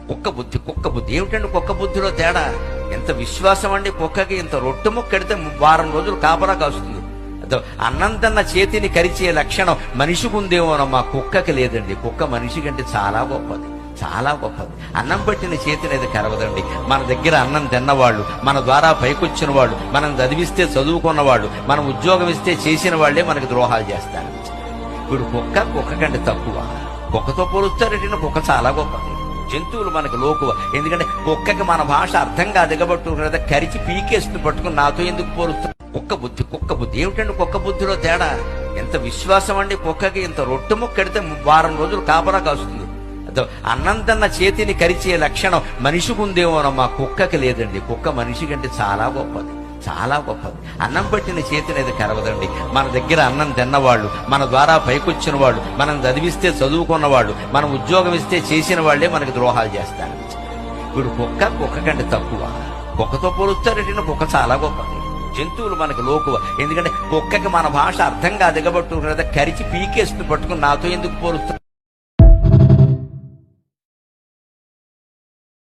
కుక్క బుద్ధి ఏమిటండి కుక్క బుద్ధిలో తేడా? ఎంత విశ్వాసం అండి కుక్కకి! ఇంత రొట్టె ముక్కెడితే వారం రోజులు కాపలా కాస్తుంది. అన్నం తన్న చేతిని కరిచే లక్షణం మనిషికి ఉందేమోనమ్మా, కుక్కకి లేదండి. కుక్క మనిషి కంటే చాలా గొప్పది, చాలా గొప్పది. అన్నం పట్టిన చేతిని అది కరవదండి. మన దగ్గర అన్నం తిన్నవాళ్ళు, మన ద్వారా పైకొచ్చిన వాళ్ళు, మనం చదివిస్తే చదువుకున్నవాళ్ళు, మనం ఉద్యోగం ఇస్తే చేసిన వాళ్లే మనకి ద్రోహాలు చేస్తారు. ఇప్పుడు కుక్క కంటే తక్కువ. కుక్కతో పోలుస్తారంటే కుక్క చాలా గొప్పది. జంతువులు మనకు లోకువ. ఎందుకంటే కుక్కకి మన భాష అర్థం కాదు కాబట్టి కరిచి పీకేస్తుంది పట్టుకుని నాతో ఎందుకు పోలుస్తారు? కుక్క బుద్ధి ఏమిటండి కుక్క బుద్ధిలో తేడా? ఎంత విశ్వాసం అండి కుక్కకి! ఇంత రొట్టె ముక్కెడితే వారం రోజులు కాపలా కాస్తుంది. అన్నం తన్న చేతిని కరిచే లక్షణం మనిషికి ఉందేమోనమ్మా, కుక్కకి లేదండి. కుక్క మనిషి కంటే చాలా గొప్పది, చాలా గొప్పది. అన్నం పట్టిన చేతిని అది కరవదండి. మన దగ్గర అన్నం తిన్నవాళ్ళు, మన ద్వారా పైకొచ్చిన వాళ్ళు, మనం చదివిస్తే చదువుకున్నవాళ్ళు, మనం ఉద్యోగం ఇస్తే చేసిన వాళ్లే మనకి ద్రోహాలు చేస్తారు. ఇప్పుడు కుక్క కంటే తక్కువ. కుక్కతో పోలుస్తారంటే కుక్క చాలా గొప్పది. జంతువులు మనకు లోకువ. ఎందుకంటే కుక్కకి మన భాష అర్థం కాదు కాబట్టి కరిచి పీకేస్తుంది పట్టుకుని నాతో ఎందుకు పోలుస్తారు?